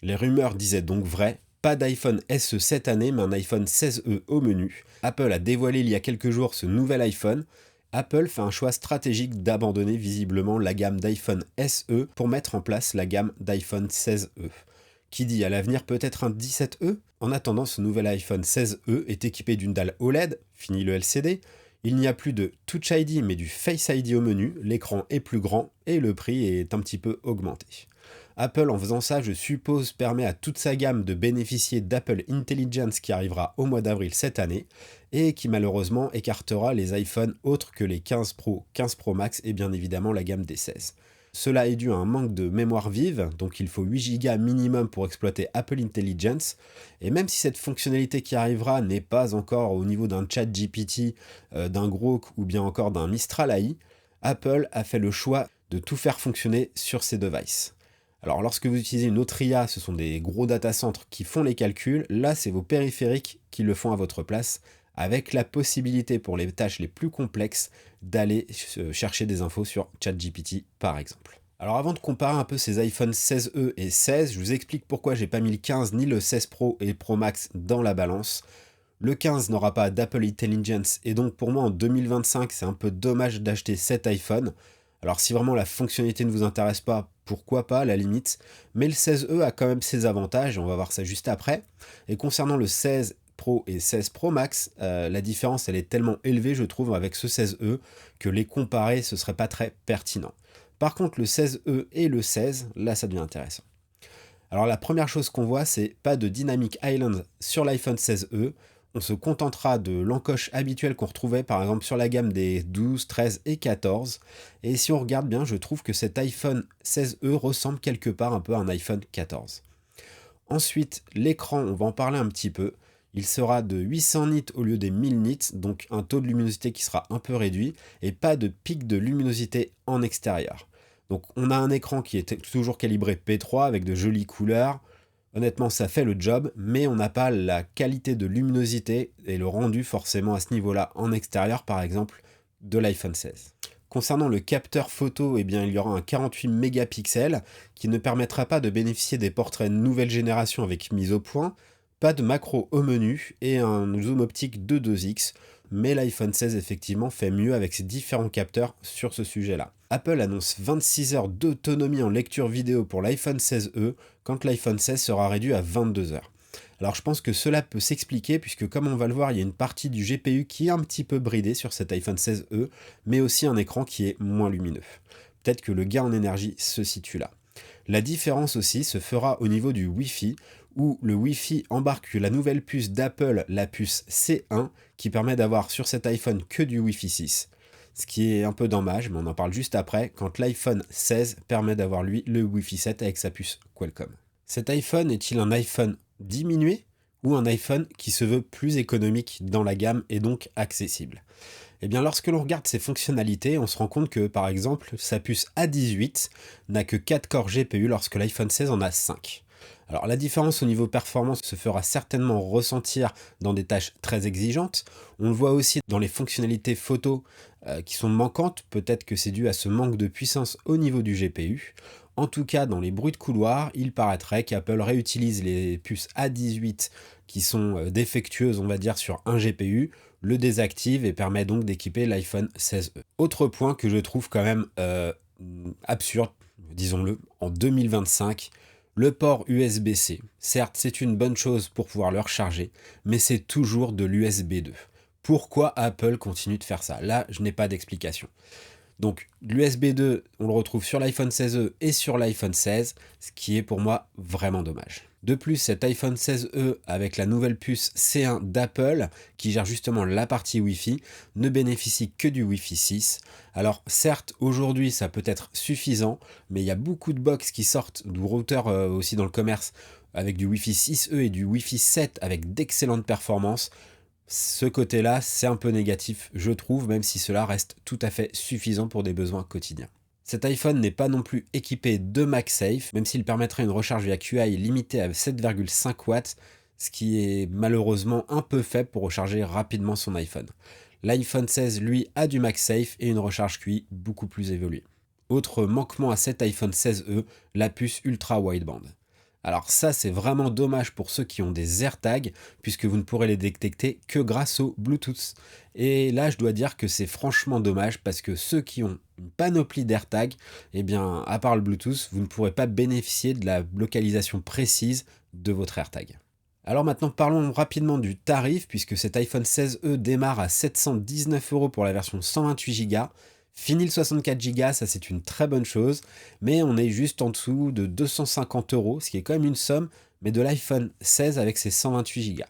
Les rumeurs disaient donc vrai, pas d'iPhone SE cette année, mais un iPhone 16e au menu. Apple a dévoilé il y a quelques jours ce nouvel iPhone. Apple fait un choix stratégique d'abandonner visiblement la gamme d'iPhone SE pour mettre en place la gamme d'iPhone 16e. Qui dit à l'avenir peut-être un 17e? En attendant, ce nouvel iPhone 16e est équipé d'une dalle OLED, fini le LCD. Il n'y a plus de Touch ID mais du Face ID au menu, l'écran est plus grand et le prix est un petit peu augmenté. Apple, en faisant ça, je suppose, permet à toute sa gamme de bénéficier d'Apple Intelligence qui arrivera au mois d'avril cette année et qui malheureusement écartera les iPhones autres que les 15 Pro, 15 Pro Max et bien évidemment la gamme des 16. Cela est dû à un manque de mémoire vive, donc il faut 8 Go minimum pour exploiter Apple Intelligence, et même si cette fonctionnalité qui arrivera n'est pas encore au niveau d'un chat GPT, d'un Grok ou bien encore d'un Mistral AI, Apple a fait le choix de tout faire fonctionner sur ces devices. Alors lorsque vous utilisez une autre IA, ce sont des gros data centers qui font les calculs, là c'est vos périphériques qui le font à votre place, avec la possibilité pour les tâches les plus complexes d'aller chercher des infos sur ChatGPT par exemple. Alors avant de comparer un peu ces iPhone 16e et 16, je vous explique pourquoi j'ai pas mis le 15 ni le 16 Pro et Pro Max dans la balance. Le 15 n'aura pas d'Apple Intelligence et donc pour moi en 2025 c'est un peu dommage d'acheter cet iPhone. Alors si vraiment la fonctionnalité ne vous intéresse pas, pourquoi pas à la limite, mais le 16e a quand même ses avantages, et on va voir ça juste après. Et concernant le 16 Pro et 16 Pro Max, la différence elle est tellement élevée je trouve avec ce 16e que les comparer ce serait pas très pertinent. Par contre le 16e et le 16, là ça devient intéressant. Alors la première chose qu'on voit, c'est pas de Dynamic Island sur l'iPhone 16e. On se contentera de l'encoche habituelle qu'on retrouvait par exemple sur la gamme des 12, 13 et 14. Et si on regarde bien, je trouve que cet iPhone 16e ressemble quelque part un peu à un iPhone 14. Ensuite, l'écran, on va en parler un petit peu. Il sera de 800 nits au lieu des 1000 nits, donc un taux de luminosité qui sera un peu réduit, et pas de pic de luminosité en extérieur. Donc on a un écran qui est toujours calibré P3 avec de jolies couleurs. Honnêtement, ça fait le job, mais on n'a pas la qualité de luminosité et le rendu forcément à ce niveau-là en extérieur, par exemple, de l'iPhone 16. Concernant le capteur photo, eh bien, il y aura un 48 mégapixels qui ne permettra pas de bénéficier des portraits nouvelle génération avec mise au point, pas de macro au menu et un zoom optique de 2x, mais l'iPhone 16 effectivement fait mieux avec ses différents capteurs sur ce sujet-là. Apple annonce 26 heures d'autonomie en lecture vidéo pour l'iPhone 16e, quand l'iPhone 16 sera réduit à 22 heures. Alors je pense que cela peut s'expliquer puisque comme on va le voir, il y a une partie du GPU qui est un petit peu bridée sur cet iPhone 16e, mais aussi un écran qui est moins lumineux. Peut-être que le gain en énergie se situe là. La différence aussi se fera au niveau du Wi-Fi, où le Wi-Fi embarque la nouvelle puce d'Apple, la puce C1, qui permet d'avoir sur cet iPhone que du Wi-Fi 6. Ce qui est un peu dommage, mais on en parle juste après, quand l'iPhone 16 permet d'avoir lui le Wi-Fi 7 avec sa puce Qualcomm. Cet iPhone est-il un iPhone diminué ou un iPhone qui se veut plus économique dans la gamme et donc accessible? Eh bien, lorsque l'on regarde ses fonctionnalités, on se rend compte que, par exemple, sa puce A18 n'a que 4 corps GPU lorsque l'iPhone 16 en a 5. Alors, la différence au niveau performance se fera certainement ressentir dans des tâches très exigeantes. On le voit aussi dans les fonctionnalités photo qui sont manquantes. Peut-être que c'est dû à ce manque de puissance au niveau du GPU. En tout cas, dans les bruits de couloir, il paraîtrait qu'Apple réutilise les puces A18 qui sont défectueuses, on va dire, sur un GPU, le désactive et permet donc d'équiper l'iPhone 16e. Autre point que je trouve quand même absurde, disons-le, en 2025, le port USB-C. Certes, c'est une bonne chose pour pouvoir le recharger, mais c'est toujours de l'USB 2. Pourquoi Apple continue de faire ça? Là, je n'ai pas d'explication. Donc l'USB 2, on le retrouve sur l'iPhone 16e et sur l'iPhone 16, ce qui est pour moi vraiment dommage. De plus, cet iPhone 16e avec la nouvelle puce C1 d'Apple, qui gère justement la partie Wi-Fi, ne bénéficie que du Wi-Fi 6. Alors certes, aujourd'hui ça peut être suffisant, mais il y a beaucoup de box qui sortent, du routeur aussi dans le commerce, avec du Wi-Fi 6E et du Wi-Fi 7 avec d'excellentes performances. Ce côté-là, c'est un peu négatif, je trouve, même si cela reste tout à fait suffisant pour des besoins quotidiens. Cet iPhone n'est pas non plus équipé de MagSafe, même s'il permettrait une recharge via QI limitée à 7,5 watts, ce qui est malheureusement un peu faible pour recharger rapidement son iPhone. L'iPhone 16, lui, a du MagSafe et une recharge QI beaucoup plus évoluée. Autre manquement à cet iPhone 16e, la puce ultra wideband. Alors ça, c'est vraiment dommage pour ceux qui ont des AirTags, puisque vous ne pourrez les détecter que grâce au Bluetooth. Et là, je dois dire que c'est franchement dommage, parce que ceux qui ont une panoplie d'AirTags, eh bien, à part le Bluetooth, vous ne pourrez pas bénéficier de la localisation précise de votre AirTag. Alors maintenant, parlons rapidement du tarif, puisque cet iPhone 16e démarre à 719 € pour la version 128 Go. Fini le 64 Go, ça c'est une très bonne chose, mais on est juste en dessous de 250 €, ce qui est quand même une somme, mais de l'iPhone 16 avec ses 128 Go.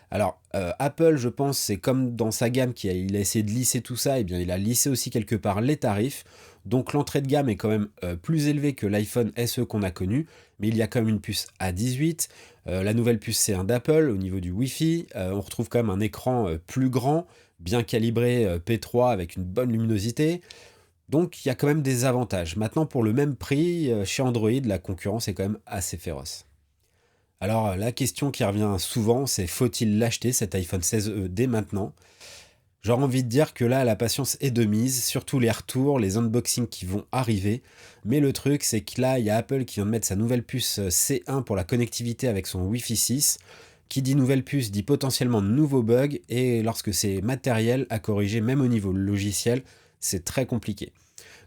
Alors, Apple, je pense, c'est comme dans sa gamme il a essayé de lisser tout ça, et bien il a lissé aussi quelque part les tarifs. Donc l'entrée de gamme est quand même plus élevée que l'iPhone SE qu'on a connu, mais il y a quand même une puce A18. La nouvelle puce C1 d'Apple au niveau du Wi-Fi. On retrouve quand même un écran plus grand, bien calibré P3 avec une bonne luminosité. Donc il y a quand même des avantages. Maintenant, pour le même prix, chez Android, la concurrence est quand même assez féroce. Alors, la question qui revient souvent, c'est faut-il l'acheter, cet iPhone 16e, dès maintenant? J'aurais envie de dire que là, la patience est de mise, surtout les retours, les unboxings qui vont arriver. Mais le truc, c'est que là, il y a Apple qui vient de mettre sa nouvelle puce C1 pour la connectivité avec son Wi-Fi 6. Qui dit nouvelle puce dit potentiellement de nouveaux bugs, et lorsque c'est matériel à corriger, même au niveau logiciel, c'est très compliqué.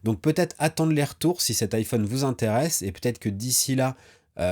Donc peut-être attendre les retours si cet iPhone vous intéresse, et peut-être que d'ici là,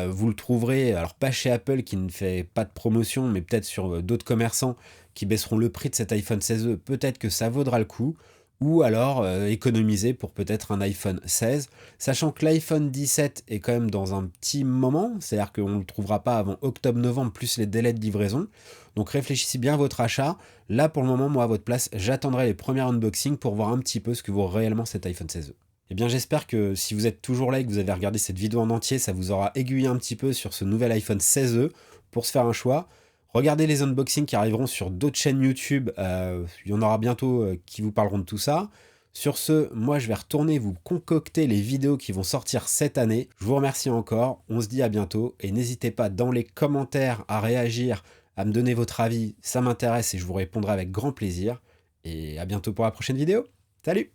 vous le trouverez, alors pas chez Apple qui ne fait pas de promotion, mais peut-être sur d'autres commerçants qui baisseront le prix de cet iPhone 16e, peut-être que ça vaudra le coup, ou alors économiser pour peut-être un iPhone 16, sachant que l'iPhone 17 est quand même dans un petit moment, c'est-à-dire qu'on ne le trouvera pas avant octobre-novembre, plus les délais de livraison, donc réfléchissez bien à votre achat. Là pour le moment, moi à votre place, j'attendrai les premiers unboxings pour voir un petit peu ce que vaut réellement cet iPhone 16e. Eh bien, j'espère que si vous êtes toujours là et que vous avez regardé cette vidéo en entier, ça vous aura aiguillé un petit peu sur ce nouvel iPhone 16e pour se faire un choix. Regardez les unboxings qui arriveront sur d'autres chaînes YouTube. Il y en aura bientôt qui vous parleront de tout ça. Sur ce, moi, je vais retourner vous concocter les vidéos qui vont sortir cette année. Je vous remercie encore. On se dit à bientôt. Et n'hésitez pas dans les commentaires à réagir, à me donner votre avis. Ça m'intéresse et je vous répondrai avec grand plaisir. Et à bientôt pour la prochaine vidéo. Salut!